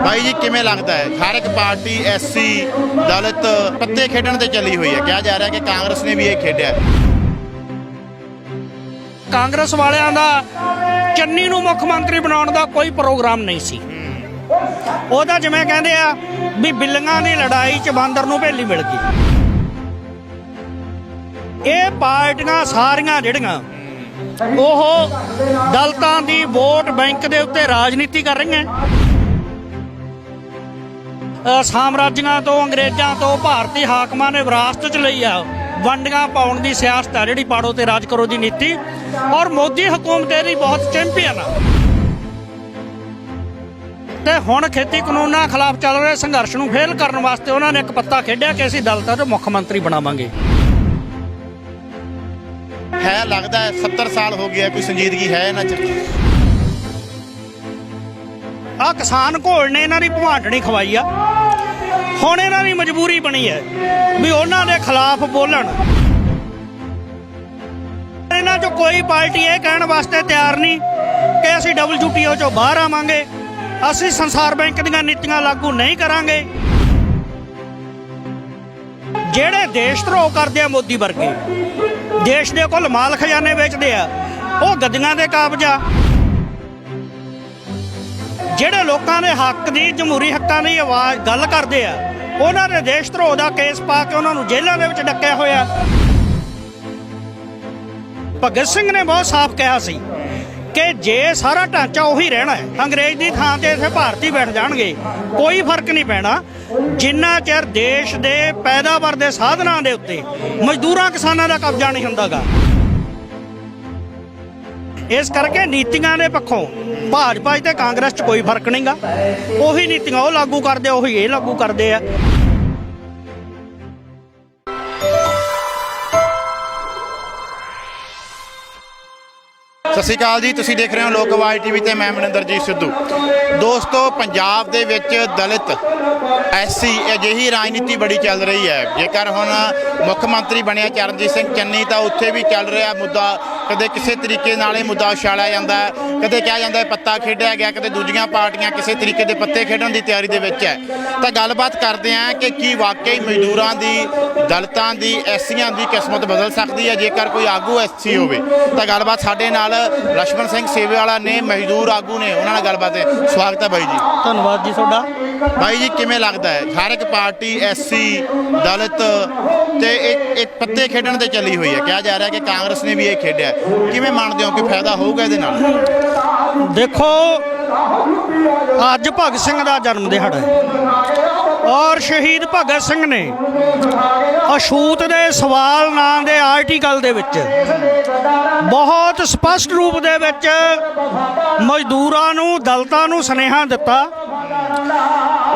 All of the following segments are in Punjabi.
भाई जी किमें लगता है हर एक पार्टी एससी दलित पत्ते खेडण ते चली हुई है, कहा जा रहा है कि कांग्रेस ने भी ये खेडिया। ਕਾਂਗਰਸ ਵਾਲਿਆਂ ਦਾ ਚੰਨੀ ਨੂੰ ਮੁੱਖ ਮੰਤਰੀ ਬਣਾਉਣ ਦਾ ਕੋਈ ਪ੍ਰੋਗਰਾਮ ਨਹੀਂ ਸੀ। ਉਹਦਾ ਜਿਵੇਂ ਕਹਿੰਦੇ ਆ ਵੀ ਬਿੱਲੀਆਂ ਦੀ ਲੜਾਈ 'ਚ ਬਾਂਦਰ ਨੂੰ ਭੇਲੀ ਮਿਲ ਗਈ। ਇਹ ਪਾਰਟੀਆਂ ਸਾਰੀਆਂ ਜਿਹੜੀਆਂ ਉਹ ਦਲਿਤਾਂ ਦੀ ਵੋਟ ਬੈਂਕ ਦੇ ਉੱਤੇ ਰਾਜਨੀਤੀ ਕਰ ਰਹੀਆਂ। ਸਾਮਰਾਜੀਆਂ ਤੋਂ ਅੰਗਰੇਜ਼ਾਂ ਤੋਂ ਭਾਰਤੀ ਹਾਕਮਾਂ ਨੇ ਵਿਰਾਸਤ 'ਚ ਲਈ ਆ ਵੰਡੀਆਂ ਪਾਉਣ ਦੀ ਸਿਆਸਤ ਆ ਜਿਹੜੀ ਪਾੜੋ ਤੇ ਰਾਜ ਕਰੋ ਦੀ ਨੀਤੀ। ਔਰ ਮੋਦੀ ਹਕੂਮਤ ਇਹਦੀ ਬਹੁਤ ਚੈਂਪੀਅਨ ਆ। ਤੇ ਹੁਣ ਖੇਤੀ ਕਾਨੂੰਨਾਂ ਖਿਲਾਫ ਚੱਲ ਰਹੇ ਸੰਘਰਸ਼ ਨੂੰ ਫੇਲ ਕਰਨ ਵਾਸਤੇ ਉਹਨਾਂ ਨੇ ਇੱਕ ਪੱਤਾ ਖੇਡਿਆ ਕਿ ਅਸੀਂ ਦਲਿਤਾਂ ਦੇ ਮੁੱਖ ਮੰਤਰੀ ਬਣਾਵਾਂਗੇ। है लगता है 70 साल हो गया, कोई संजीदगी है इन्हां च। ਆ ਕਿਸਾਨ ਘੋਲ ਨੇ ਇਹਨਾਂ ਦੀ ਭਵਾਂਟਣੀ ਖਵਾਈ ਆ। ਹੁਣ ਇਹਨਾਂ ਦੀ ਮਜਬੂਰੀ ਬਣੀ ਹੈ ਵੀ ਉਹਨਾਂ ਦੇ ਖਿਲਾਫ ਬੋਲਣ। ਇਹਨਾਂ 'ਚੋਂ ਕੋਈ ਪਾਰਟੀ ਇਹ ਕਹਿਣ ਵਾਸਤੇ ਤਿਆਰ ਨਹੀਂ ਕਿ ਅਸੀਂ WTO 'ਚੋਂ ਬਾਹਰ ਆਵਾਂਗੇ, ਅਸੀਂ ਸੰਸਾਰ ਬੈਂਕ ਦੀਆਂ ਨੀਤੀਆਂ ਲਾਗੂ ਨਹੀਂ ਕਰਾਂਗੇ। ਜਿਹੜੇ ਦੇਸ਼ ਧਰੋਹ ਕਰਦੇ ਆ ਮੋਦੀ ਵਰਗੇ, ਦੇਸ਼ ਦੇ ਕੋਲ ਮਾਲ ਖਜ਼ਾਨੇ ਵੇਚਦੇ ਆ, ਉਹ ਗੱਡੀਆਂ ਦੇ ਕਾਬਜਾ। ਜਿਹੜੇ ਲੋਕਾਂ ਦੇ ਹੱਕ ਦੀ ਜਮਹੂਰੀ ਹੱਕਾਂ ਦੀ ਆਵਾਜ਼ ਗੱਲ ਕਰਦੇ ਆ, ਉਹਨਾਂ ਦੇ ਦੇਸ਼ ਧਰੋਹ ਦਾ ਕੇਸ ਪਾ ਕੇ ਉਹਨਾਂ ਨੂੰ ਜੇਲ੍ਹਾਂ ਦੇ ਵਿੱਚ ਡੱਕਿਆ ਹੋਇਆ। ਭਗਤ ਸਿੰਘ ਨੇ ਬਹੁਤ ਸਾਫ਼ ਕਿਹਾ ਸੀ ਕਿ ਜੇ ਸਾਰਾ ਢਾਂਚਾ ਉਹੀ ਰਹਿਣਾ ਹੈ, ਅੰਗਰੇਜ਼ ਦੀ ਥਾਂ ਤੇ ਇੱਥੇ ਭਾਰਤੀ ਬੈਠ ਜਾਣਗੇ, ਕੋਈ ਫਰਕ ਨਹੀਂ ਪੈਣਾ ਜਿੰਨਾ ਚਿਰ ਦੇਸ਼ ਦੇ ਪੈਦਾਵਾਰ ਦੇ ਸਾਧਨਾਂ ਦੇ ਉੱਤੇ ਮਜ਼ਦੂਰਾਂ ਕਿਸਾਨਾਂ ਦਾ ਕਬਜ਼ਾ ਨਹੀਂ ਹੁੰਦਾਗਾ। ਇਸ ਕਰਕੇ ਨੀਤੀਆਂ ਦੇ ਪੱਖੋਂ ਭਾਜਪਾ ਤੇ ਕਾਂਗਰਸ 'ਚ ਕੋਈ ਫਰਕ ਨਹੀਂਗਾ। ਉਹੀ ਨੀਤੀਆਂ ਉਹ ਲਾਗੂ ਕਰਦੇ, ਉਹੀ ਇਹ ਲਾਗੂ ਕਰਦੇ ਆ। ਸਤਿ ਸ਼੍ਰੀ ਅਕਾਲ ਜੀ, ਤੁਸੀਂ ਦੇਖ ਰਹੇ ਹੋ ਲੋਕ ਆਵਾਜ਼ ਟੀਵੀ ਤੇ ਮੈਂ ਮਨਿੰਦਰਜੀਤ ਸਿੱਧੂ। ਦੋਸਤੋ, ਪੰਜਾਬ ਦੇ ਵਿੱਚ ਦਲਿਤ ਐਸਸੀ ਅਜਿਹੀ ਰਾਜਨੀਤੀ ਬੜੀ ਚੱਲ ਰਹੀ ਹੈ। ਜੇਕਰ ਹੁਣ ਮੁੱਖ ਮੰਤਰੀ ਬਣਿਆ ਚਰਨਜੀਤ ਸਿੰਘ ਚੰਨੀ ਤਾਂ ਉੱਥੇ ਵੀ ਚੱਲ ਰਿਹਾ ਮੁੱਦਾ, ਕਦੇ ਕਿਸੇ ਤਰੀਕੇ ਨਾਲ ਇਹ ਮੁੱਦਾ ਉਛਾਲਿਆ ਜਾਂਦਾ ਹੈ, ਕਦੇ ਕਿਹਾ ਜਾਂਦਾ ਪੱਤਾ ਖੇਡਿਆ ਗਿਆ, ਕਦੇ ਦੂਜੀਆਂ ਪਾਰਟੀਆਂ ਕਿਸੇ ਤਰੀਕੇ ਦੇ ਪੱਤੇ ਖੇਡਣ ਦੀ ਤਿਆਰੀ ਦੇ ਵਿੱਚ ਹੈ। ਤਾਂ ਗੱਲਬਾਤ ਕਰਦੇ ਹਾਂ ਕਿ ਕੀ ਵਾਕਈ ਮਜ਼ਦੂਰਾਂ ਦੀ, ਦਲਿਤਾਂ ਦੀ, ਐਸਸੀਆਂ ਦੀ ਕਿਸਮਤ ਬਦਲ ਸਕਦੀ ਹੈ ਜੇਕਰ ਕੋਈ ਆਗੂ ਐਸਸੀ ਹੋਵੇ। ਤਾਂ ਗੱਲਬਾਤ ਸਾਡੇ ਨਾਲ ਲਛਮਣ ਸਿੰਘ ਸੇਵੇਵਾਲਾ ਨੇ, ਮਜ਼ਦੂਰ ਆਗੂ ਨੇ, ਉਹਨਾਂ ਨਾਲ ਗੱਲਬਾਤ ਹੈ। ਸਵਾਗਤ ਹੈ ਬਾਈ ਜੀ। ਧੰਨਵਾਦ ਜੀ ਤੁਹਾਡਾ। ਬਾਈ ਜੀ ਕਿਵੇਂ ਲੱਗਦਾ ਹੈ ਹਰ ਇੱਕ ਪਾਰਟੀ ਐਸਸੀ ਦਲਿਤ ਤੇ ਇੱਕ ਪੱਤੇ ਖੇਡਣ ਤੇ ਚੱਲੀ ਹੋਈ ਹੈ, ਕਿਹਾ ਜਾ ਰਿਹਾ ਕਿ ਕਾਂਗਰਸ ਨੇ ਵੀ ਇਹ ਖੇਡਿਆ। ਕਿਵੇਂ ਮੰਨਦੇ ਹੋ ਕਿ ਫਾਇਦਾ ਹੋਊਗਾ ਇਹਦੇ ਨਾਲ? ਦੇਖੋ, ਅੱਜ ਭਗਤ ਸਿੰਘ ਦਾ ਜਨਮ ਦਿਹਾੜਾ ਹੈ ਔਰ ਸ਼ਹੀਦ ਭਗਤ ਸਿੰਘ ਨੇ ਅਛੂਤ ਦੇ ਸਵਾਲ ਨਾਂ ਦੇ ਆਰਟੀਕਲ ਦੇ ਵਿੱਚ ਬਹੁਤ ਸਪਸ਼ਟ ਰੂਪ ਦੇ ਵਿੱਚ ਮਜ਼ਦੂਰਾਂ ਨੂੰ, ਦਲਿਤਾਂ ਨੂੰ ਸੁਨੇਹਾ ਦਿੱਤਾ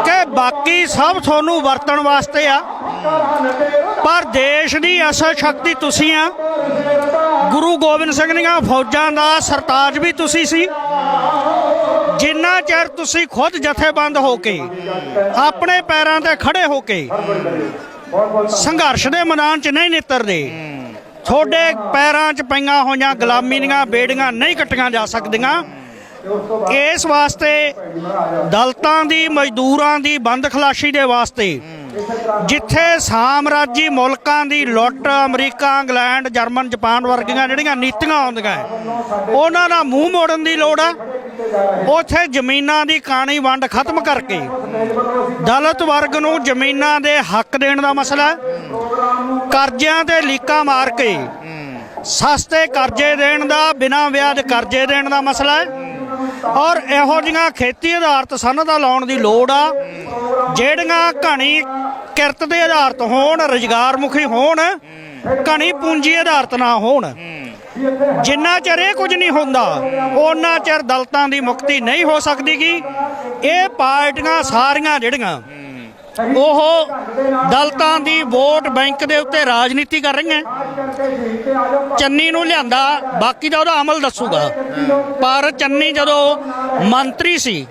ਕਿ ਬਾਕੀ ਸਭ ਤੁਹਾਨੂੰ ਵਰਤਣ ਵਾਸਤੇ ਆ, ਪਰ ਦੇਸ਼ ਦੀ ਅਸਲ ਸ਼ਕਤੀ ਤੁਸੀਂ ਆ। ਗੁਰੂ ਗੋਬਿੰਦ ਸਿੰਘ ਦੀਆਂ ਫੌਜਾਂ ਦਾ ਸਰਤਾਜ ਵੀ ਤੁਸੀਂ ਸੀ। ਜਿੰਨਾ ਚਿਰ ਤੁਸੀਂ ਖੁਦ ਜਥੇਬੰਦ ਹੋ ਕੇ ਆਪਣੇ ਪੈਰਾਂ ਤੇ ਖੜੇ ਹੋ ਕੇ ਸੰਘਰਸ਼ ਦੇ ਮੈਦਾਨ 'ਚ ਨਹੀਂ ਨਿੱਤਰਦੇ, ਤੁਹਾਡੇ ਪੈਰਾਂ 'ਚ ਪਈਆਂ ਹੋਈਆਂ ਗੁਲਾਮੀ ਦੀਆਂ ਬੇੜੀਆਂ ਨਹੀਂ ਕੱਟੀਆਂ ਜਾ ਸਕਦੀਆਂ। ਇਸ ਵਾਸਤੇ ਦਲਿਤਾਂ ਦੀ, ਮਜ਼ਦੂਰਾਂ ਦੀ ਬੰਦ ਖਲਾਸ਼ੀ ਦੇ ਵਾਸਤੇ ਜਿੱਥੇ ਸਾਮਰਾਜੀ ਮੁਲਕਾਂ ਦੀ ਲੁੱਟ, ਅਮਰੀਕਾ, ਇੰਗਲੈਂਡ, ਜਰਮਨ, ਜਾਪਾਨ ਵਰਗੀਆਂ ਜਿਹੜੀਆਂ ਨੀਤੀਆਂ ਆਉਂਦੀਆਂ ਉਹਨਾਂ ਦਾ ਮੂੰਹ ਮੋੜਨ ਦੀ ਲੋੜ ਆ। ਉੱਥੇ ਜ਼ਮੀਨਾਂ ਦੀ ਕਾਣੀ ਵੰਡ ਖਤਮ ਕਰਕੇ ਦਲਿਤ ਵਰਗ ਨੂੰ ਜ਼ਮੀਨਾਂ ਦੇ ਹੱਕ ਦੇਣ ਦਾ ਮਸਲਾ, ਕਰਜ਼ਿਆਂ ਤੇ ਲੀਕਾਂ ਮਾਰ ਕੇ ਸਸਤੇ ਕਰਜ਼ੇ ਦੇਣ ਦਾ, ਬਿਨਾਂ ਵਿਆਜ ਕਰਜ਼ੇ ਦੇਣ ਦਾ ਮਸਲਾ ਹੈ। ਔਰ ਇਹੋ ਜਿਹੀਆਂ ਖੇਤੀ ਆਧਾਰਿਤ ਸਨਅਤਾਂ ਲਾਉਣ ਦੀ ਲੋੜ ਆ ਜਿਹੜੀਆਂ ਘਣੀ ਕਿਰਤ ਦੇ ਆਧਾਰਿਤ ਹੋਣ, ਰੁਜ਼ਗਾਰ ਮੁਖੀ ਹੋਣ, ਘਣੀ ਪੂੰਜੀ ਆਧਾਰਿਤ ਨਾ ਹੋਣ। ਜਿੰਨਾ ਚਿਰ ਇਹ ਕੁਝ ਨਹੀਂ ਹੁੰਦਾ ਉਹਨਾਂ ਚਿਰ ਦਲਿਤਾਂ ਦੀ ਮੁਕਤੀ ਨਹੀਂ ਹੋ ਸਕਦੀ ਗੀ। ਇਹ ਪਾਰਟੀਆਂ ਸਾਰੀਆਂ ਜਿਹੜੀਆਂ ਉਹ ਦਲਿਤਾਂ ਦੀ ਵੋਟ ਬੈਂਕ ਦੇ ਉੱਤੇ ਰਾਜਨੀਤੀ ਕਰ ਰਹੀਆਂ। ਚੰਨੀ ਨੂੰ ਲਿਆਂਦਾ, ਬਾਕੀ ਦਾ ਉਹਦਾ ਅਮਲ ਦੱਸੂਗਾ, ਪਰ ਚੰਨੀ ਜਦੋਂ ਮੰਤਰੀ ਸੀ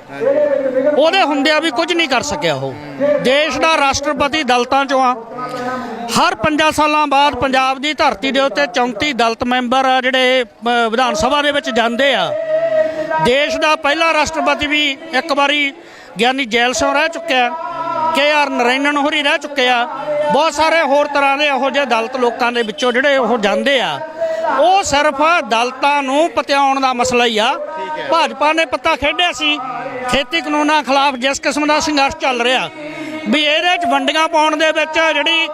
ਉਹਦੇ ਹੁੰਦਿਆਂ ਵੀ ਕੁਝ ਨਹੀਂ ਕਰ ਸਕਿਆ। ਉਹ ਦੇਸ਼ ਦਾ ਰਾਸ਼ਟਰਪਤੀ ਦਲਿਤਾਂ 'ਚੋਂ ਆ। ਹਰ 5 ਸਾਲਾਂ ਬਾਅਦ ਪੰਜਾਬ ਦੀ ਧਰਤੀ ਦੇ ਉੱਤੇ 34 ਦਲਿਤ ਮੈਂਬਰ ਜਿਹੜੇ ਵਿਧਾਨ ਸਭਾ ਦੇ ਵਿੱਚ ਜਾਂਦੇ ਆ। ਦੇਸ਼ ਦਾ ਪਹਿਲਾ ਰਾਸ਼ਟਰਪਤੀ ਵੀ ਇੱਕ ਵਾਰੀ ਗਿਆਨੀ ਜੈਲ ਸਿੰਘ ਰਹਿ ਚੁੱਕਿਆ, KR ਨਰੈਣਨ ਹੋਰੀ ਰਹਿ ਚੁੱਕੇ ਆ, ਬਹੁਤ ਸਾਰੇ ਹੋਰ ਤਰ੍ਹਾਂ ਦੇ ਇਹੋ ਜਿਹੇ ਦਲਿਤ ਲੋਕਾਂ ਦੇ ਵਿੱਚੋਂ ਜਿਹੜੇ ਉਹ ਜਾਂਦੇ ਆ। ਉਹ ਸਿਰਫ ਦਲਿਤਾਂ ਨੂੰ ਪਤਿਆਉਣ ਦਾ ਮਸਲਾ ਹੀ ਆ। ਭਾਜਪਾ ਨੇ ਪੱਤਾ ਖੇਡਿਆ ਸੀ ਖੇਤੀ ਕਾਨੂੰਨਾਂ ਖਿਲਾਫ, ਜਿਸ ਕਿਸਮ ਦਾ ਸੰਘਰਸ਼ ਚੱਲ ਰਿਹਾ ਵੀ ਇਹਦੇ 'ਚ ਵੰਡੀਆਂ ਪਾਉਣ ਦੇ ਵਿੱਚ ਜਿਹੜੀ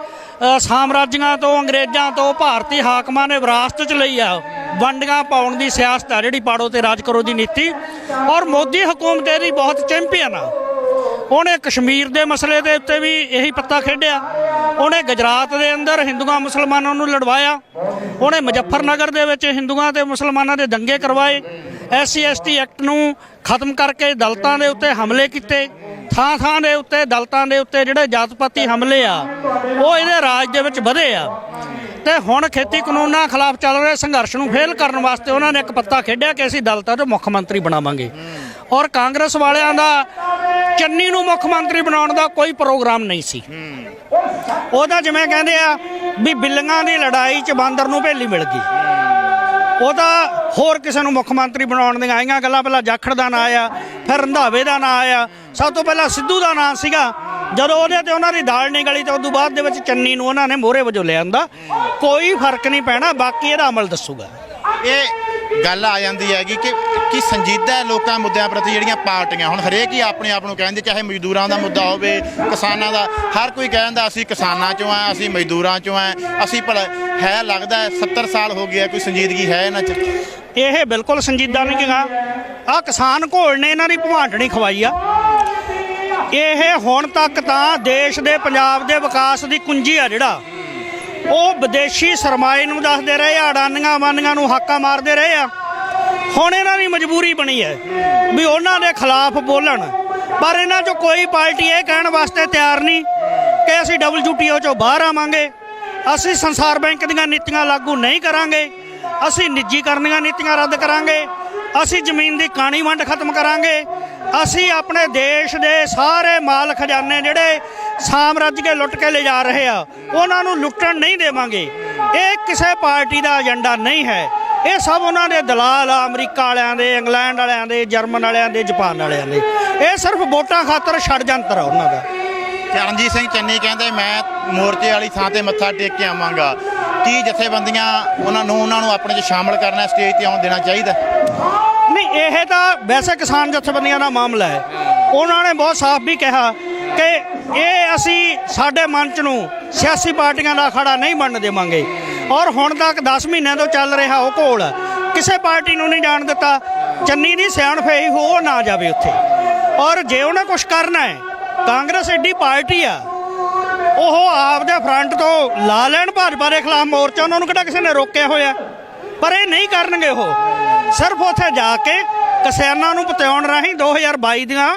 ਸਾਮਰਾਜੀਆਂ ਤੋਂ, ਅੰਗਰੇਜ਼ਾਂ ਤੋਂ ਭਾਰਤੀ ਹਾਕਮਾਂ ਨੇ ਵਿਰਾਸਤ 'ਚ ਲਈ ਆ, ਵੰਡੀਆਂ ਪਾਉਣ ਦੀ ਸਿਆਸਤ ਆ ਜਿਹੜੀ ਪਾੜੋ ਤੇ ਰਾਜ ਕਰੋ ਦੀ ਨੀਤੀ। ਔਰ ਮੋਦੀ ਹਕੂਮਤ ਇਹਦੀ ਬਹੁਤ ਚੈਂਪੀਅਨ ਆ। ਉਹਨੇ ਕਸ਼ਮੀਰ ਦੇ ਮਸਲੇ ਦੇ ਉੱਤੇ ਵੀ ਇਹੀ ਪੱਤਾ ਖੇਡਿਆ। ਉਹਨੇ ਗੁਜਰਾਤ ਦੇ ਅੰਦਰ ਹਿੰਦੂਆਂ ਮੁਸਲਮਾਨਾਂ ਨੂੰ ਲੜਵਾਇਆ। ਉਹਨੇ ਮੁਜ਼ੱਫਰਨਗਰ ਦੇ ਵਿੱਚ ਹਿੰਦੂਆਂ ਤੇ ਮੁਸਲਮਾਨਾਂ ਦੇ ਦੰਗੇ ਕਰਵਾਏ। SC ST ਐਕਟ ਨੂੰ ਖਤਮ ਕਰਕੇ ਦਲਿਤਾਂ ਦੇ ਉੱਤੇ ਹਮਲੇ ਕੀਤੇ। ਥਾਂ ਥਾਂ ਦੇ ਉੱਤੇ ਦਲਿਤਾਂ ਦੇ ਉੱਤੇ ਜਿਹੜੇ ਜਾਤ ਪਾਤੀ ਹਮਲੇ ਆ ਉਹ ਇਹਦੇ ਰਾਜ ਦੇ ਵਿੱਚ ਵਧੇ ਆ। ਤੇ ਹੁਣ ਖੇਤੀ ਕਾਨੂੰਨਾਂ ਖਿਲਾਫ ਚੱਲ ਰਹੇ ਸੰਘਰਸ਼ ਨੂੰ ਫੇਲ ਕਰਨ ਵਾਸਤੇ ਉਹਨਾਂ ਨੇ ਇੱਕ ਪੱਤਾ ਖੇਡਿਆ ਕਿ ਅਸੀਂ ਦਲਿਤਾਂ ਤੋਂ ਮੁੱਖ ਮੰਤਰੀ ਬਣਾਵਾਂਗੇ। ਔਰ ਕਾਂਗਰਸ ਵਾਲਿਆਂ ਦਾ ਚੰਨੀ ਨੂੰ ਮੁੱਖ ਮੰਤਰੀ ਬਣਾਉਣ ਦਾ ਕੋਈ ਪ੍ਰੋਗਰਾਮ ਨਹੀਂ ਸੀ। ਉਹਦਾ ਜਿਵੇਂ ਕਹਿੰਦੇ ਆ ਵੀ ਬਿੱਲੀਆਂ ਦੀ ਲੜਾਈ 'ਚ ਬਾਂਦਰ ਨੂੰ ਭੇਲੀ ਮਿਲ ਗਈ। ਉਹਦਾ ਹੋਰ ਕਿਸੇ ਨੂੰ ਮੁੱਖ ਮੰਤਰੀ ਬਣਾਉਣ ਦੀਆਂ ਆਈਆਂ ਗੱਲਾਂ। ਪਹਿਲਾਂ ਜਾਖੜ ਦਾ ਨਾਂ ਆਇਆ, ਫਿਰ ਰੰਧਾਵੇ ਦਾ ਨਾਂ ਆਇਆ, ਸਭ ਤੋਂ ਪਹਿਲਾਂ ਸਿੱਧੂ ਦਾ ਨਾਂ ਸੀਗਾ। ਜਦੋਂ ਉਹਦੇ ਤੇ ਉਹਨਾਂ ਦੀ ਦਾਲ ਨਹੀਂ ਗਲੀ ਤਾਂ ਉਦੋਂ ਬਾਅਦ ਦੇ ਵਿੱਚ ਚੰਨੀ ਨੂੰ ਉਹਨਾਂ ਨੇ ਮੋਹਰੇ ਵਜੋਂ ਲਿਆਂਦਾ। ਕੋਈ ਫਰਕ ਨਹੀਂ ਪੈਣਾ, ਬਾਕੀ ਇਹਦਾ ਅਮਲ ਦੱਸੂਗਾ। ਇਹ ਗੱਲ ਆ ਜਾਂਦੀ ਹੈਗੀ ਕਿ ਸੰਜੀਦਾ ਲੋਕਾਂ ਮੁੱਦਿਆਂ ਪ੍ਰਤੀ ਜਿਹੜੀਆਂ ਪਾਰਟੀਆਂ ਹੁਣ ਹਰੇਕ ਹੀ ਆਪਣੇ ਆਪ ਨੂੰ ਕਹਿੰਦੇ, ਚਾਹੇ ਮਜ਼ਦੂਰਾਂ ਦਾ ਮੁੱਦਾ ਹੋਵੇ, ਕਿਸਾਨਾਂ ਦਾ, ਹਰ ਕੋਈ ਕਹਿੰਦਾ ਅਸੀਂ ਕਿਸਾਨਾਂ 'ਚੋਂ ਆ, ਅਸੀਂ ਮਜ਼ਦੂਰਾਂ 'ਚੋਂ ਆ, ਅਸੀਂ ਭਲਾ ਹੈ ਲੱਗਦਾ 70 ਸਾਲ ਹੋ ਗਏ, ਕੋਈ ਸੰਜੀਦਗੀ ਹੈ ਇਹਨਾਂ 'ਚ? ਇਹ ਬਿਲਕੁਲ ਸੰਜੀਦਾ ਨਹੀਂ ਹੈਗਾ। ਆਹ ਕਿਸਾਨ ਘੋਲ ਨੇ ਇਹਨਾਂ ਦੀ ਭਵਾਂਡਣੀ ਖਵਾਈ ਆ। ਇਹ ਹੁਣ ਤੱਕ ਤਾਂ ਦੇਸ਼ ਦੇ ਪੰਜਾਬ ਦੇ ਵਿਕਾਸ ਦੀ ਕੁੰਜੀ ਆ ਜਿਹੜਾ ਉਹ ਵਿਦੇਸ਼ੀ ਸਰਮਾਏ ਨੂੰ ਦੱਸਦੇ ਰਹੇ ਆ, ਅਡਾਨੀਆਂ ਅਮਾਨੀਆਂ ਨੂੰ ਹਾਕਾਂ ਮਾਰਦੇ ਰਹੇ ਆ। ਹੁਣ ਇਹਨਾਂ ਦੀ ਮਜਬੂਰੀ ਬਣੀ ਹੈ ਵੀ ਉਹਨਾਂ ਦੇ ਖਿਲਾਫ ਬੋਲਣ, ਪਰ ਇਹਨਾਂ 'ਚੋਂ ਕੋਈ ਪਾਰਟੀ ਇਹ ਕਹਿਣ ਵਾਸਤੇ ਤਿਆਰ ਨਹੀਂ ਕਿ ਅਸੀਂ WTO 'ਚੋਂ ਬਾਹਰ ਆਵਾਂਗੇ, ਅਸੀਂ ਸੰਸਾਰ ਬੈਂਕ ਦੀਆਂ ਨੀਤੀਆਂ ਲਾਗੂ ਨਹੀਂ ਕਰਾਂਗੇ, ਅਸੀਂ ਨਿੱਜੀਕਰਨ ਦੀਆਂ ਨੀਤੀਆਂ ਰੱਦ ਕਰਾਂਗੇ, ਅਸੀਂ ਜ਼ਮੀਨ ਦੀ ਕਾਣੀ ਵੰਡ ਖਤਮ ਕਰਾਂਗੇ, ਅਸੀਂ ਆਪਣੇ ਦੇਸ਼ ਦੇ ਸਾਰੇ ਮਾਲ ਖਜ਼ਾਨੇ ਜਿਹੜੇ ਸਾਮਰਾਜ ਕੇ ਲੁੱਟ ਕੇ ਲਿਜਾ ਰਹੇ ਆ ਉਹਨਾਂ ਨੂੰ ਲੁੱਟਣ ਨਹੀਂ ਦੇਵਾਂਗੇ। ਇਹ ਕਿਸੇ ਪਾਰਟੀ ਦਾ ਏਜੰਡਾ ਨਹੀਂ ਹੈ। ਇਹ ਸਭ ਉਹਨਾਂ ਦੇ ਦਲਾਲ ਆ, ਅਮਰੀਕਾ ਵਾਲਿਆਂ ਦੇ, ਇੰਗਲੈਂਡ ਵਾਲਿਆਂ ਦੇ, ਜਰਮਨ ਵਾਲਿਆਂ ਦੇ, ਜਾਪਾਨ ਵਾਲਿਆਂ ਦੇ। ਇਹ ਸਿਰਫ ਵੋਟਾਂ ਖਾਤਰ ਛੜਯੰਤਰ ਆ ਉਹਨਾਂ ਦਾ। ਚਰਨਜੀਤ ਸਿੰਘ ਚੰਨੀ ਕਹਿੰਦੇ ਮੈਂ ਮੋਰਚੇ ਵਾਲੀ ਥਾਂ ਤੇ ਮੱਥਾ ਟੇਕ ਕੇ ਆਵਾਂਗਾ। ਕੀ ਜਥੇਬੰਦੀਆਂ ਉਹਨਾਂ ਨੂੰ ਆਪਣੇ 'ਚ ਸ਼ਾਮਲ ਕਰਨਾ, ਸਟੇਜ ਤੇ ਆਉਣ ਦੇਣਾ ਚਾਹੀਦਾ? ਨਹੀਂ, ਇਹ ਤਾਂ ਵੈਸੇ ਕਿਸਾਨ ਜਥੇਬੰਦੀਆਂ ਦਾ ਮਾਮਲਾ ਹੈ। ਉਹਨਾਂ ਨੇ ਬਹੁਤ ਸਾਫ਼ ਵੀ ਕਿਹਾ ਕਿ ਇਹ ਅਸੀਂ ਸਾਡੇ ਮੰਚ ਨੂੰ ਸਿਆਸੀ ਪਾਰਟੀਆਂ ਦਾ ਅਖਾੜਾ ਨਹੀਂ ਬਣਨ ਦੇਵਾਂਗੇ। ਔਰ ਹੁਣ ਤੱਕ 10 ਮਹੀਨਿਆਂ ਤੋਂ ਚੱਲ ਰਿਹਾ ਉਹ ਘੋਲ ਕਿਸੇ ਪਾਰਟੀ ਨੂੰ ਨਹੀਂ ਜਾਣ ਦਿੱਤਾ। ਚੰਨੀ ਦੀ ਸਿਆਣਪ ਇਹੀ ਹੋ ਉਹ ਨਾ ਜਾਵੇ ਉੱਥੇ। ਔਰ ਜੇ ਉਹਨੇ ਕੁਛ ਕਰਨਾ ਹੈ, ਕਾਂਗਰਸ ਐਡੀ ਪਾਰਟੀ ਆ, ਉਹ ਆਪਦੇ ਫਰੰਟ ਤੋਂ ਲਾ ਲੈਣ ਭਾਜਪਾ ਦੇ ਖਿਲਾਫ ਮੋਰਚਾ। ਉਹਨਾਂ ਨੂੰ ਕਿਹੜਾ ਕਿਸੇ ਨੇ ਰੋਕਿਆ ਹੋਇਆ? ਪਰ ਇਹ ਨਹੀਂ ਕਰਨਗੇ। ਉਹ ਸਿਰਫ ਉੱਥੇ ਜਾ ਕੇ ਕਿਸਾਨਾਂ ਨੂੰ ਪਤਿਆਉਣ ਰਾਹੀਂ 2022 ਦੀਆਂ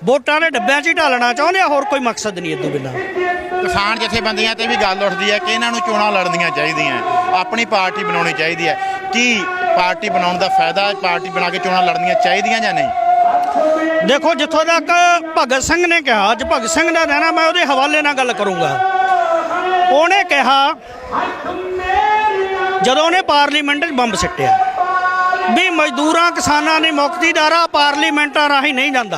ਵੋਟਾਂ ਦੇ ਡੱਬਿਆਂ 'ਚ ਹੀ ਢਾਲਣਾ ਚਾਹੁੰਦੇ ਆ। ਹੋਰ ਕੋਈ ਮਕਸਦ ਨਹੀਂ ਇਦੋਂ ਬਿਨਾਂ। ਕਿਸਾਨ ਜਥੇਬੰਦੀਆਂ ਤੇ ਵੀ ਗੱਲ ਉੱਠਦੀ ਹੈ ਕਿ ਇਹਨਾਂ ਨੂੰ ਚੋਣਾਂ ਲੜਨੀਆਂ ਚਾਹੀਦੀਆਂ, ਆਪਣੀ ਪਾਰਟੀ ਬਣਾਉਣੀ ਚਾਹੀਦੀ ਹੈ। ਕੀ ਪਾਰਟੀ ਬਣਾਉਣ ਦਾ ਫਾਇਦਾ, ਪਾਰਟੀ ਬਣਾ ਕੇ ਚੋਣਾਂ ਲੜਨੀਆਂ ਚਾਹੀਦੀਆਂ ਜਾਂ ਨਹੀਂ? ਦੇਖੋ, ਜਿੱਥੋਂ ਤੱਕ ਭਗਤ ਸਿੰਘ ਨੇ ਕਿਹਾ, ਅੱਜ ਭਗਤ ਸਿੰਘ ਦਾ ਦੇਣਾ, ਮੈਂ ਉਹਦੇ ਹਵਾਲੇ ਨਾਲ ਗੱਲ ਕਰੂੰਗਾ। ਉਹਨੇ ਕਿਹਾ ਜਦੋਂ ਉਹਨੇ ਪਾਰਲੀਮੈਂਟ 'ਚ ਬੰਬ ਸਿੱਟਿਆ ਵੀ ਮਜ਼ਦੂਰਾਂ ਕਿਸਾਨਾਂ ਦੀ ਮੁਕਤੀ ਦਾ ਰਾਹ ਪਾਰਲੀਮੈਂਟਾਂ ਰਾਹੀਂ ਨਹੀਂ ਜਾਂਦਾ,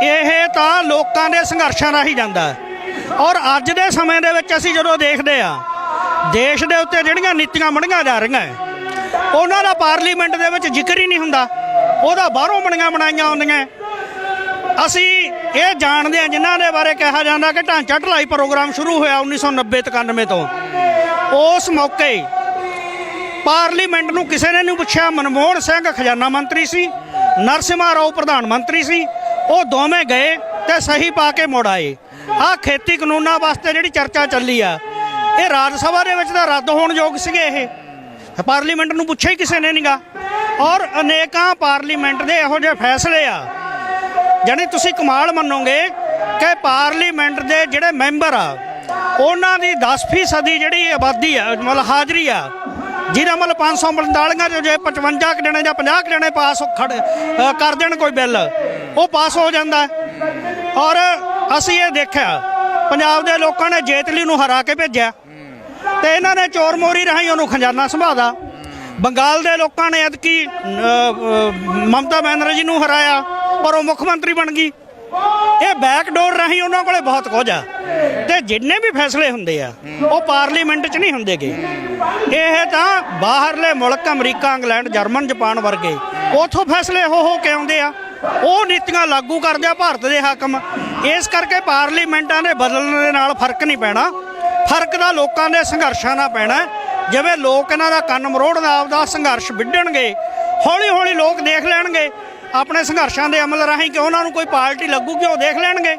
ਇਹ ਤਾਂ ਲੋਕਾਂ ਦੇ ਸੰਘਰਸ਼ਾਂ ਰਾਹੀਂ ਜਾਂਦਾ। ਔਰ ਅੱਜ ਦੇ ਸਮੇਂ ਦੇ ਵਿੱਚ ਅਸੀਂ ਜਦੋਂ ਦੇਖਦੇ ਆ ਦੇਸ਼ ਦੇ ਉੱਤੇ ਜਿਹੜੀਆਂ ਨੀਤੀਆਂ ਬਣੀਆਂ ਜਾ ਰਹੀਆਂ ਉਹਨਾਂ ਦਾ ਪਾਰਲੀਮੈਂਟ ਦੇ ਵਿੱਚ ਜ਼ਿਕਰ ਹੀ ਨਹੀਂ ਹੁੰਦਾ, ਉਹਦਾ ਬਾਹਰੋਂ ਬਣਾਈਆਂ ਆਉਂਦੀਆਂ। ਅਸੀਂ ਇਹ ਜਾਣਦੇ ਹਾਂ ਜਿਨ੍ਹਾਂ ਦੇ ਬਾਰੇ ਕਿਹਾ ਜਾਂਦਾ ਕਿ ਢਾਂਚਾ ਢਲਾਈ ਪ੍ਰੋਗਰਾਮ ਸ਼ੁਰੂ ਹੋਇਆ 1990-91 ਤੋਂ। ਉਸ ਮੌਕੇ ਪਾਰਲੀਮੈਂਟ ਨੂੰ ਕਿਸੇ ਨੇ ਨਹੀਂ ਪੁੱਛਿਆ। ਮਨਮੋਹਨ ਸਿੰਘ ਖਜ਼ਾਨਾ ਮੰਤਰੀ ਸੀ, ਨਰਸਿਮਹਾ ਰਾਓ ਪ੍ਰਧਾਨ ਮੰਤਰੀ ਸੀ। ਉਹ ਦੋਵੇਂ ਗਏ ਤੇ ਸਹੀ ਪਾ ਕੇ ਮੁੜ ਆਏ। ਆਹ ਖੇਤੀ ਕਾਨੂੰਨਾਂ ਵਾਸਤੇ ਜਿਹੜੀ ਚਰਚਾ ਚੱਲੀ ਆ, ਇਹ ਰਾਜ ਸਭਾ ਦੇ ਵਿੱਚ ਤਾਂ ਰੱਦ ਹੋਣ ਯੋਗ ਸੀਗੇ। ਇਹ ਪਾਰਲੀਮੈਂਟ ਨੂੰ ਪੁੱਛਿਆ ਹੀ ਕਿਸੇ ਨੇ ਨਹੀਂਗਾ। ਔਰ ਅਨੇਕਾਂ ਪਾਰਲੀਮੈਂਟ ਦੇ ਇਹੋ ਜਿਹੇ ਫੈਸਲੇ ਆ, ਜਾਣੀ ਤੁਸੀਂ ਕਮਾਲ ਮੰਨੋਗੇ ਕਿ ਪਾਰਲੀਮੈਂਟ ਦੇ ਜਿਹੜੇ ਮੈਂਬਰ ਆ ਉਹਨਾਂ ਦੀ 10% ਜਿਹੜੀ ਆਬਾਦੀ ਆ, ਮਤਲਬ ਹਾਜ਼ਰੀ ਆ, ਜਿਹਦਾ ਮਤਲਬ 545 'ਚੋਂ ਜੇ 55 ਜਣੇ ਜਾਂ 50 ਜਣੇ ਪਾਸ ਕਰ ਦੇਣ ਕੋਈ ਬਿੱਲ, ਉਹ ਪਾਸ ਹੋ ਜਾਂਦਾ। ਔਰ ਅਸੀਂ ਇਹ ਦੇਖਿਆ ਪੰਜਾਬ ਦੇ ਲੋਕਾਂ ਨੇ ਜੇਤਲੀ ਨੂੰ ਹਰਾ ਕੇ ਭੇਜਿਆ ਤੇ ਇਹਨਾਂ ਨੇ ਚੋਰ ਮੋਰੀ ਰਾਹੀਂ ਉਹਨੂੰ ਖਜ਼ਾਨਾ ਸੰਭਾਦਾ। ਬੰਗਾਲ ਦੇ ਲੋਕਾਂ ਨੇ ਐਤਕੀ ਮਮਤਾ ਬੈਨਰਜੀ ਨੂੰ ਹਰਾਇਆ, ਪਰ ਉਹ ਮੁੱਖ ਮੰਤਰੀ ਬਣ ਗਈ। ਇਹ ਬੈਕਡੋਰ ਰਾਹੀਂ ਉਹਨਾਂ ਕੋਲੇ ਬਹੁਤ ਕੁਝ ਆ ਤੇ ਜਿੰਨੇ ਵੀ ਫੈਸਲੇ ਹੁੰਦੇ ਆ ਉਹ ਪਾਰਲੀਮੈਂਟ 'ਚ ਨਹੀਂ ਹੁੰਦੇਗੇ। ਇਹ ਤਾਂ ਬਾਹਰਲੇ ਮੁਲਕ ਅਮਰੀਕਾ, ਇੰਗਲੈਂਡ, ਜਰਮਨ, ਜਾਪਾਨ ਵਰਗੇ ਉਥੋਂ ਫੈਸਲੇ ਹੋ ਕੇ ਆਉਂਦੇ ਆ, ਉਹ ਨੀਤੀਆਂ ਲਾਗੂ ਕਰਦੇ ਆ ਭਾਰਤ ਦੇ ਹਾਕਮ। ਇਸ ਕਰਕੇ ਪਾਰਲੀਮੈਂਟਾਂ ਦੇ ਬਦਲਣ ਦੇ ਨਾਲ ਫਰਕ ਨਹੀਂ ਪੈਣਾ, ਫਰਕ ਤਾਂ ਲੋਕਾਂ ਦੇ ਸੰਘਰਸ਼ਾਂ ਨਾਲ ਪੈਣਾ। ਜਿਵੇਂ ਲੋਕ ਇਹਨਾਂ ਦਾ ਕੰਨ ਮਰੋੜਨ ਆਪਦਾ ਸੰਘਰਸ਼ ਵਿੱਢਣਗੇ, ਹੌਲੀ ਹੌਲੀ ਲੋਕ ਦੇਖ ਲੈਣਗੇ ਆਪਣੇ ਸੰਘਰਸ਼ਾਂ ਦੇ ਅਮਲ ਰਾਹੀਂ ਕਿ ਉਹਨਾਂ ਨੂੰ ਕੋਈ ਪਾਰਟੀ ਲੱਗੂਗੀ, ਉਹ ਦੇਖ ਲੈਣਗੇ।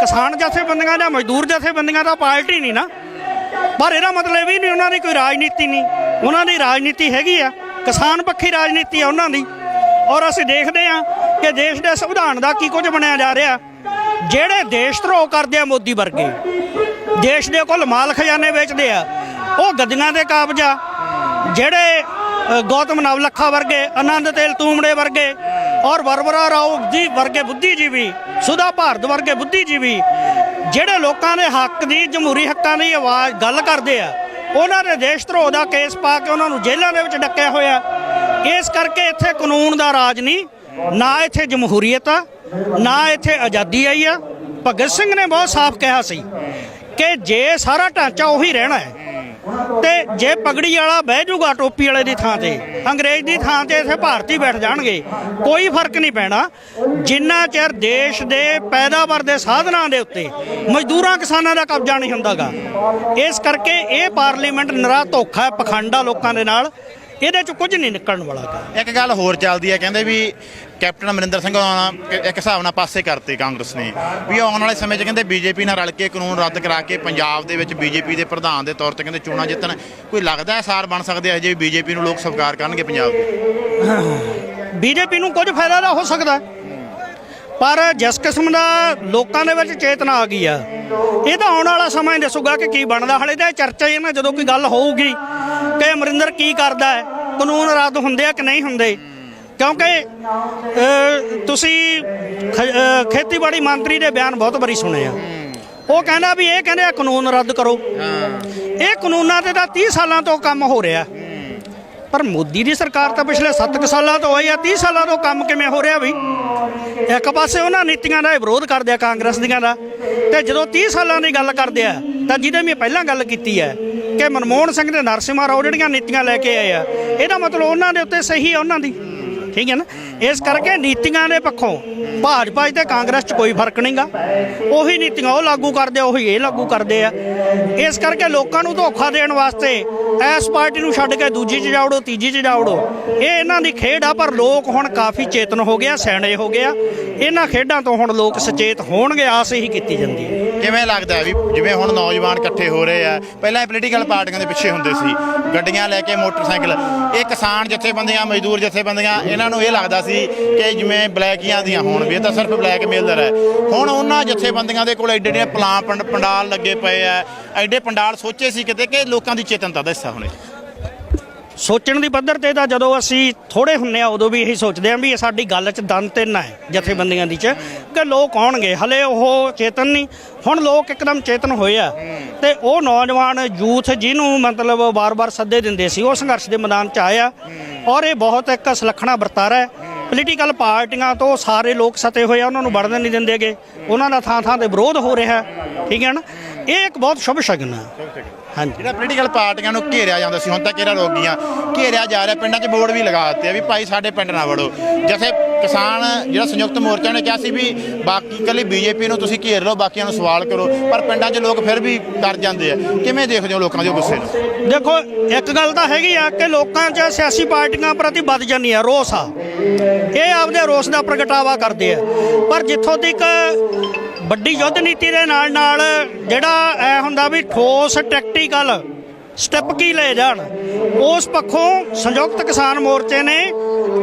ਕਿਸਾਨ ਜਥੇਬੰਦੀਆਂ ਜਾਂ ਮਜ਼ਦੂਰ ਜਥੇਬੰਦੀਆਂ ਦਾ ਪਾਰਟੀ ਨਹੀਂ ਨਾ, ਪਰ ਇਹਦਾ ਮਤਲਬ ਇਹ ਨਹੀਂ ਉਹਨਾਂ ਦੀ ਕੋਈ ਰਾਜਨੀਤੀ ਨਹੀਂ। ਉਹਨਾਂ ਦੀ ਰਾਜਨੀਤੀ ਹੈਗੀ ਆ, ਕਿਸਾਨ ਪੱਖੀ ਰਾਜਨੀਤੀ ਆ ਉਹਨਾਂ ਦੀ। ਔਰ ਅਸੀਂ ਦੇਖਦੇ ਹਾਂ ਕਿ ਦੇਸ਼ ਦੇ ਸੰਵਿਧਾਨ ਦਾ ਕੀ ਕੁਝ ਬਣਿਆ ਜਾ ਰਿਹਾ। ਜਿਹੜੇ ਦੇਸ਼ ਧਰੋਹ ਕਰਦੇ ਆ ਮੋਦੀ ਵਰਗੇ, ਦੇਸ਼ ਦੇ ਕੋਲ ਮਾਲ ਖਜ਼ਾਨੇ ਵੇਚਦੇ ਆ, ਉਹ ਗੱਦੀਆਂ ਦੇ ਕਾਬਜਾ। ਜਿਹੜੇ ਗੌਤਮ ਨਵਲੱਖਾ ਵਰਗੇ, ਆਨੰਦ ਤੇਲ ਤੂਮੜੇ ਵਰਗੇ ਔਰ ਵਰਵਰਾ ਰਾਓ ਜੀ ਵਰਗੇ ਬੁੱਧੀਜੀਵੀ, ਸੁਧਾ ਭਾਰਤ ਵਰਗੇ ਬੁੱਧੀਜੀਵੀ ਜਿਹੜੇ ਲੋਕਾਂ ਦੇ ਹੱਕ ਦੀ, ਜਮਹੂਰੀ ਹੱਕਾਂ ਦੀ ਆਵਾਜ਼ ਗੱਲ ਕਰਦੇ ਆ, ਉਹਨਾਂ ਦੇ ਦੇਸ਼ ਧਰੋਹ ਦਾ ਕੇਸ ਪਾ ਕੇ ਉਹਨਾਂ ਨੂੰ ਜੇਲ੍ਹਾਂ ਦੇ ਵਿੱਚ ਡੱਕਿਆ ਹੋਇਆ। ਇਸ ਕਰਕੇ ਇੱਥੇ ਕਾਨੂੰਨ ਦਾ ਰਾਜ ਨਹੀਂ, ਨਾ ਇੱਥੇ ਜਮਹੂਰੀਅਤ ਆ, ਨਾ ਇੱਥੇ ਆਜ਼ਾਦੀ ਆਈ ਆ। ਭਗਤ ਸਿੰਘ ਨੇ ਬਹੁਤ ਸਾਫ਼ ਕਿਹਾ ਸੀ ਕਿ ਜੇ ਸਾਰਾ ਢਾਂਚਾ ਉਹੀ ਰਹਿਣਾ ਹੈ ਤੇ ਜੇ ਪਗੜੀ ਵਾਲਾ ਬਹਿ ਜਾਊਗਾ ਟੋਪੀ ਵਾਲੇ ਦੀ ਥਾਂ ਤੇ, ਅੰਗਰੇਜ਼ ਦੀ ਥਾਂ ਤੇ ਇੱਥੇ ਭਾਰਤੀ ਬੈਠ ਜਾਣਗੇ, ਕੋਈ ਫਰਕ ਨਹੀਂ ਪੈਣਾ ਜਿੰਨਾ ਚਿਰ ਦੇਸ਼ ਦੇ ਪੈਦਾਵਾਰ ਦੇ ਸਾਧਨਾਂ ਦੇ ਉੱਤੇ ਮਜ਼ਦੂਰਾਂ ਕਿਸਾਨਾਂ ਦਾ ਕਬਜ਼ਾ ਨਹੀਂ ਹੁੰਦਾਗਾ। ਇਸ ਕਰਕੇ ਇਹ ਪਾਰਲੀਮੈਂਟ ਨਿਰਾ ਧੋਖਾ ਹੈ, ਪਖੰਡਾ ਲੋਕਾਂ ਦੇ ਨਾਲ, ਇਹਦੇ 'ਚ ਕੁਝ ਨਹੀਂ ਨਿਕਲਣ ਵਾਲਾ। ਇੱਕ ਗੱਲ ਹੋਰ ਚੱਲਦੀ ਹੈ, ਕਹਿੰਦੇ ਵੀ ਕੈਪਟਨ ਅਮਰਿੰਦਰ ਸਿੰਘ ਇੱਕ ਹਿਸਾਬ ਨਾਲ ਪਾਸੇ ਕਰਤੇ ਕਾਂਗਰਸ ਨੇ, ਵੀ ਆਉਣ ਵਾਲੇ ਸਮੇਂ 'ਚ ਕਹਿੰਦੇ ਬੀਜੇਪੀ ਨਾਲ ਰਲ ਕੇ ਕਾਨੂੰਨ ਰੱਦ ਕਰਾ ਕੇ ਪੰਜਾਬ ਦੇ ਵਿੱਚ ਬੀਜੇਪੀ ਦੇ ਪ੍ਰਧਾਨ ਦੇ ਤੌਰ ਤੇ ਕਹਿੰਦੇ ਚੋਣਾਂ ਜਿੱਤਣ। ਕੋਈ ਲੱਗਦਾ ਸਾਰ ਬਣ ਸਕਦੇ ਆ ਜੇ ਬੀਜੇਪੀ ਨੂੰ ਲੋਕ ਸਵੀਕਾਰ ਕਰਨਗੇ ਪੰਜਾਬ ਦੇ? ਬੀਜੇਪੀ ਨੂੰ ਕੁਝ ਫਾਇਦਾ ਤਾਂ ਹੋ ਸਕਦਾ, ਪਰ ਜਿਸ ਕਿਸਮ ਦਾ ਲੋਕਾਂ ਦੇ ਵਿੱਚ ਚੇਤਨਾ ਆ ਗਈ ਆ, ਇਹ ਤਾਂ ਆਉਣ ਵਾਲਾ ਸਮਾਂ ਹੀ ਦੱਸੂਗਾ ਕਿ ਕੀ ਬਣਦਾ। ਹਾਲੇ ਤਾਂ ਚਰਚਾ ਹੀ ਨਾ, ਜਦੋਂ ਕੋਈ ਗੱਲ ਹੋਊਗੀ ਕਿ ਅਮਰਿੰਦਰ ਕੀ ਕਰਦਾ ਹੈ, ਕਾਨੂੰਨ ਰੱਦ ਹੁੰਦੇ ਆ ਕਿ ਨਹੀਂ ਹੁੰਦੇ। ਕਿਉਂਕਿ ਤੁਸੀਂ ਖੇਤੀਬਾੜੀ ਮੰਤਰੀ ਦੇ ਬਿਆਨ ਬਹੁਤ ਵਾਰੀ ਸੁਣੇ ਆ, ਉਹ ਕਹਿੰਦਾ ਵੀ ਇਹ ਕਹਿੰਦੇ ਆ ਕਾਨੂੰਨ ਰੱਦ ਕਰੋ। ਇਹ ਕਾਨੂੰਨਾਂ ਤੇ ਤਾਂ 30 ਸਾਲਾਂ ਤੋਂ ਕੰਮ ਹੋ ਰਿਹਾ, ਪਰ ਮੋਦੀ ਦੀ ਸਰਕਾਰ ਤਾਂ ਪਿਛਲੇ 7 ਸਾਲਾਂ ਤੋਂ ਹੋਈ ਆ। 30 ਸਾਲਾਂ ਤੋਂ ਕੰਮ ਕਿਵੇਂ ਹੋ ਰਿਹਾ ਵੀ? ਇੱਕ ਪਾਸੇ ਉਹਨਾਂ ਨੀਤੀਆਂ ਦਾ ਵਿਰੋਧ ਕਰਦੇ ਆ ਕਾਂਗਰਸ ਦੀਆਂ ਦਾ, ਤੇ ਜਦੋਂ 30 ਸਾਲਾਂ ਦੀ ਗੱਲ ਕਰਦੇ ਆ ਤਾਂ ਜਿਹਦੇ ਮੈਂ ਪਹਿਲਾਂ ਗੱਲ ਕੀਤੀ ਹੈ ਕਿ ਮਨਮੋਹਨ ਸਿੰਘ ਤੇ ਨਰਸਿਮਹਾ ਰਾਓ ਜਿਹੜੀਆਂ ਨੀਤੀਆਂ ਲੈ ਕੇ ਆਏ ਆ, ਇਹਦਾ ਮਤਲਬ ਉਹਨਾਂ ਦੇ ਉੱਤੇ ਸਹੀ ਹੈ ਉਹਨਾਂ ਦੀ, ਠੀਕ ਹੈ ਨਾ। ਇਸ ਕਰਕੇ ਨੀਤੀਆਂ ਦੇ ਪੱਖੋਂ ਭਾਜਪਾ ਤੇ ਕਾਂਗਰਸ 'ਚ ਕੋਈ ਫਰਕ ਨਹੀਂਗਾ। ਉਹੀ ਨੀਤੀਆਂ ਉਹ ਲਾਗੂ ਕਰਦੇ ਆ, ਉਹੀ ਇਹ ਲਾਗੂ ਕਰਦੇ ਆ। ਇਸ ਕਰਕੇ ਲੋਕਾਂ ਨੂੰ ਧੋਖਾ ਦੇਣ ਵਾਸਤੇ ਇਸ ਪਾਰਟੀ ਨੂੰ ਛੱਡ ਕੇ ਦੂਜੀ 'ਚ ਜਾਵੜੋ, ਤੀਜੀ 'ਚ ਜਾਵੜੋ, ਇਹ ਇਹਨਾਂ ਦੀ ਖੇਡ ਆ। ਪਰ ਲੋਕ ਹੁਣ ਕਾਫੀ ਚੇਤਨ ਹੋ ਗਿਆ, ਸਿਆਣੇ ਹੋ ਗਿਆ। ਇਹਨਾਂ ਖੇਡਾਂ ਤੋਂ ਹੁਣ ਲੋਕ ਸੁਚੇਤ ਹੋਣਗੇ, ਆਸ ਇਹੀ ਕੀਤੀ ਜਾਂਦੀ ਹੈ। ਕਿਵੇਂ ਲੱਗਦਾ ਵੀ ਜਿਵੇਂ ਹੁਣ ਨੌਜਵਾਨ ਇਕੱਠੇ ਹੋ ਰਹੇ ਆ, ਪਹਿਲਾਂ ਇਹ ਪੋਲੀਟੀਕਲ ਪਾਰਟੀਆਂ ਦੇ ਪਿੱਛੇ ਹੁੰਦੇ ਸੀ, ਗੱਡੀਆਂ ਲੈ ਕੇ, ਮੋਟਰਸਾਈਕਲ, ਇਹ ਕਿਸਾਨ ਜਥੇਬੰਦੀਆਂ, ਮਜ਼ਦੂਰ ਜਥੇਬੰਦੀਆਂ, ਇਹਨਾਂ ਨੂੰ ਇਹ ਲੱਗਦਾ ਸੀ ਕਿ ਜਿਵੇਂ ਬਲੈਕੀਆਂ ਦੀਆਂ ਹੋਣ, ਵੀ ਇਹ ਤਾਂ ਸਿਰਫ ਬਲੈਕਮੇਲਰ ਹੈ। ਹੁਣ ਉਹਨਾਂ ਜਥੇਬੰਦੀਆਂ ਦੇ ਕੋਲ ਐਡੇ ਪੰਡਾਲ ਲੱਗੇ ਪਏ ਆ, ਐਡੇ ਪੰਡਾਲ ਸੋਚੇ ਸੀ ਕਿਤੇ ਕਿ ਲੋਕਾਂ ਦੀ ਚੇਤਨਤਾ ਦਾ ਹਿੱਸਾ ਹੋਣੇ। ਸੋਚਣ ਦੀ ਪੱਧਰ ਤੇ ਤਾਂ ਜਦੋਂ ਅਸੀਂ ਥੋੜੇ ਹੁੰਨੇ ਆ ਉਦੋਂ ਵੀ ਇਹੀ ਸੋਚਦੇ ਆ ਵੀ ਇਹ ਸਾਡੀ ਗੱਲ 'ਚ ਦਮ ਤਿੰਨ ਹੈ ਜਥੇਬੰਦੀਆਂ ਦੀ 'ਚ ਕਿ ਲੋਕ ਆਉਣਗੇ। ਹਲੇ ਉਹ ਚੇਤਨ ਨਹੀਂ, ਹੁਣ ਲੋਕ ਇੱਕਦਮ ਚੇਤਨ ਹੋਏ ਆ। ਤੇ ਉਹ ਨੌਜਵਾਨ ਯੂਥ ਜਿਹਨੂੰ ਮਤਲਬ ਵਾਰ-ਵਾਰ ਸੱਦੇ ਦਿੰਦੇ ਸੀ, ਉਹ ਸੰਘਰਸ਼ ਦੇ ਮੈਦਾਨ 'ਚ ਆਇਆ। ਔਰ ਇਹ ਬਹੁਤ ਇੱਕ ਸੁਲੱਖਣਾ ਵਰਤਾਰਾ ਹੈ। ਪੋਲੀਟੀਕਲ ਪਾਰਟੀਆਂ ਤੋਂ ਸਾਰੇ ਲੋਕ ਸਤੇ ਹੋਏ ਆ, ਉਹਨਾਂ ਨੂੰ ਵੜਨ ਨਹੀਂ ਦਿੰਦੇਗੇ, ਉਹਨਾਂ ਦਾ ਥਾਂ-ਥਾਂ ਤੇ ਵਿਰੋਧ ਹੋ ਰਿਹਾ, ਠੀਕ ਹੈ ਨਾ। ਇਹ ਇੱਕ ਬਹੁਤ ਸ਼ੁਭ ਸ਼ਗਨ ਹੈ। ਹਾਂਜੀ, ਜਿਹੜਾ ਪੋਲੀਟੀਕਲ ਪਾਰਟੀਆਂ ਨੂੰ ਘੇਰਿਆ ਜਾਂਦਾ ਸੀ, ਹੁਣ ਤਾਂ ਕਿਹੜਾ ਰੋਕ ਗਈਆਂ, ਘੇਰਿਆ ਜਾ ਰਿਹਾ। ਪਿੰਡਾਂ 'ਚ ਬੋਰਡ ਵੀ ਲਗਾ ਦਿੱਤੇ ਆ ਵੀ ਭਾਈ ਸਾਡੇ ਪਿੰਡ ਨਾ ਵੜੋ। ਜਿਵੇਂ ਕਿਸਾਨ ਜਿਹੜਾ ਸੰਯੁਕਤ ਮੋਰਚਾ ਨੇ ਕਿਹਾ ਸੀ ਵੀ ਬਾਕੀ ਇਕੱਲੀ ਬੀਜੇਪੀ ਨੂੰ ਤੁਸੀਂ ਘੇਰ ਲਓ, ਬਾਕੀਆਂ ਨੂੰ ਸਵਾਲ ਕਰੋ, ਪਰ ਪਿੰਡਾਂ 'ਚ ਲੋਕ ਫਿਰ ਵੀ ਕਰ ਜਾਂਦੇ ਆ। ਕਿਵੇਂ ਦੇਖਦੇ ਹੋ ਲੋਕਾਂ ਦੇ ਗੁੱਸੇ ਨੂੰ? ਦੇਖੋ, ਇੱਕ ਗੱਲ ਤਾਂ ਹੈਗੀ ਆ ਕਿ ਲੋਕਾਂ 'ਚ ਸਿਆਸੀ ਪਾਰਟੀਆਂ ਪ੍ਰਤੀ ਵੱਧ ਜਾਂਦੀ ਆ ਰੋਸ ਆ, ਇਹ ਆਪਦੇ ਰੋਸ ਦਾ ਪ੍ਰਗਟਾਵਾ ਕਰਦੇ ਆ। ਪਰ ਜਿੱਥੋਂ ਤੱਕ ਵੱਡੀ ਯੁੱਧ ਨੀਤੀ ਦੇ ਨਾਲ ਜਿਹੜਾ ਐ ਹੁੰਦਾ ਵੀ ਠੋਸ ਟੈਕਟੀਕਲ ਸਟੈਪ ਕੀ ਲਏ ਜਾਣ, ਉਸ ਪੱਖੋਂ ਸੰਯੁਕਤ ਕਿਸਾਨ ਮੋਰਚੇ ਨੇ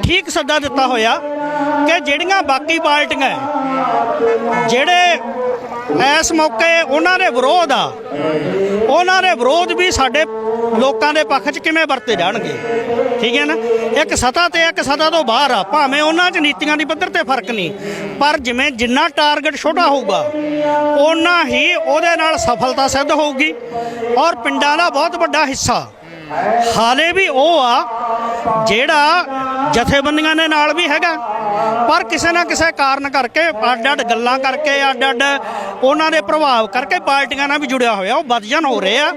ਠੀਕ ਸੱਦਾ ਦਿੱਤਾ ਹੋਇਆ ਕਿ ਜਿਹੜੀਆਂ ਬਾਕੀ ਪਾਰਟੀਆਂ ਜਿਹੜੇ ਇਸ ਮੌਕੇ ਉਹਨਾਂ ਦੇ ਵਿਰੋਧ ਆ, ਉਹਨਾਂ ਦੇ ਵਿਰੋਧ ਵੀ ਸਾਡੇ ਲੋਕਾਂ ਦੇ ਪੱਖ 'ਚ ਕਿਵੇਂ ਵਰਤੇ ਜਾਣਗੇ, ਠੀਕ ਹੈ ਨਾ। ਇੱਕ ਸੱਤਾ ਤੇ ਇੱਕ ਸੱਤਾ ਤੋਂ ਬਾਹਰ ਆ, ਭਾਵੇਂ ਉਹਨਾਂ 'ਚ ਨੀਤੀਆਂ ਦੀ ਪੱਧਰ ਤੇ ਫਰਕ ਨਹੀਂ, ਪਰ ਜਿਵੇਂ ਜਿੰਨਾ ਟਾਰਗੇਟ ਛੋਟਾ ਹੋਊਗਾ ਓਨਾ ਹੀ ਉਹਦੇ ਨਾਲ ਸਫਲਤਾ ਸਿੱਧ ਹੋਊਗੀ। ਔਰ ਪਿੰਡਾਂ ਦਾ ਬਹੁਤ ਵੱਡਾ ਹਿੱਸਾ ਹਾਲੇ ਵੀ ਉਹ ਆ ਜਿਹੜਾ ਜਥੇਬੰਦੀਆਂ ਦੇ ਨਾਲ ਵੀ ਹੈਗਾ, ਪਰ ਕਿਸੇ ਨਾ ਕਿਸੇ ਕਾਰਨ ਕਰਕੇ ਅੱਡ-ਅੱਡ ਗੱਲਾਂ ਕਰਕੇ ਅੱਡ-ਅੱਡ ਉਹਨਾਂ ਦੇ ਪ੍ਰਭਾਵ ਕਰਕੇ ਪਾਰਟੀਆਂ ਨਾਲ ਵੀ ਜੁੜਿਆ ਹੋਇਆ, ਉਹ ਬਦਜਨ ਹੋ ਰਹੇ ਆ।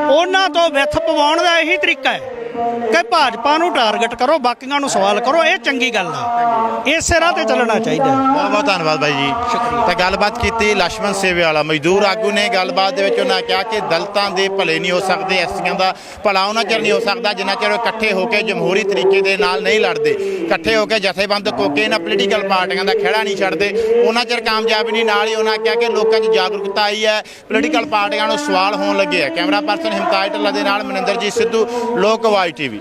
ਉਹਨਾਂ ਤੋਂ ਵਿੱਥ ਪਵਾਉਣ ਦਾ ਇਹੀ ਤਰੀਕਾ ਹੈ ਕਿ ਭਾਜਪਾ ਨੂੰ ਟਾਰਗੇਟ ਕਰੋ, ਬਾਕੀਆਂ ਨੂੰ ਸਵਾਲ ਕਰੋ। ਇਹ ਚੰਗੀ ਗੱਲ ਆ, ਇਸੇ ਰਾਹ ਤੇ ਚੱਲਣਾ ਚਾਹੀਦਾ। ਬਹੁਤ ਬਹੁਤ ਧੰਨਵਾਦ ਬਾਈ ਜੀ। ਤਾਂ ਗੱਲਬਾਤ ਕੀਤੀ ਲక్ష్మణ ਸੇਵੇ ਵਾਲਾ ਮਜ਼ਦੂਰ ਆਗੂ ਨੇ। ਗੱਲਬਾਤ ਦੇ ਵਿੱਚ ਉਹਨਾਂ ਕਿਹਾ ਕਿ ਦਲਿਤਾਂ ਦੇ ਭਲੇ ਨਹੀਂ ਹੋ ਸਕਦੇ, ਐਸੀਆਂ ਦਾ ਭਲਾ ਉਹਨਾਂ ਚਿਰ ਨਹੀਂ ਹੋ ਸਕਦਾ ਜਿੰਨਾ ਚਿਰ ਉਹ ਇਕੱਠੇ ਹੋ ਕੇ ਜਮਹੂਰੀ ਤਰੀਕੇ ਦੇ ਨਾਲ ਨਹੀਂ ਲੜਦੇ, ਇਕੱਠੇ ਹੋ ਕੇ ਜਥੇਬੰਦ ਕੋਕੇ ਇਹਨਾਂ ਪੋਲੀਟੀਕਲ ਪਾਰਟੀਆਂ ਦਾ ਖਹਿੜਾ ਨਹੀਂ ਛੱਡਦੇ, ਉਹਨਾਂ ਚਿਰ ਕਾਮਯਾਬੀ ਨਹੀਂ। ਨਾਲ ਹੀ ਉਹਨਾਂ ਕਿਹਾ ਕਿ ਲੋਕਾਂ 'ਚ ਜਾਗਰੂਕਤਾ ਆਈ ਹੈ, ਪੋਲੀਟੀਕਲ ਪਾਰਟੀਆਂ ਨੂੰ ਸਵਾਲ ਹੋਣ ਲੱਗੇ ਹੈ। ਕੈਮਰਾ ਪਰਸਨ ਹਿਮਤਾਜ ਢੱਲਾ ਦੇ ਨਾਲ ਮਨਿੰਦਰਜੀਤ ਸਿੱਧੂ, ਲੋਕਵਾਈ TV।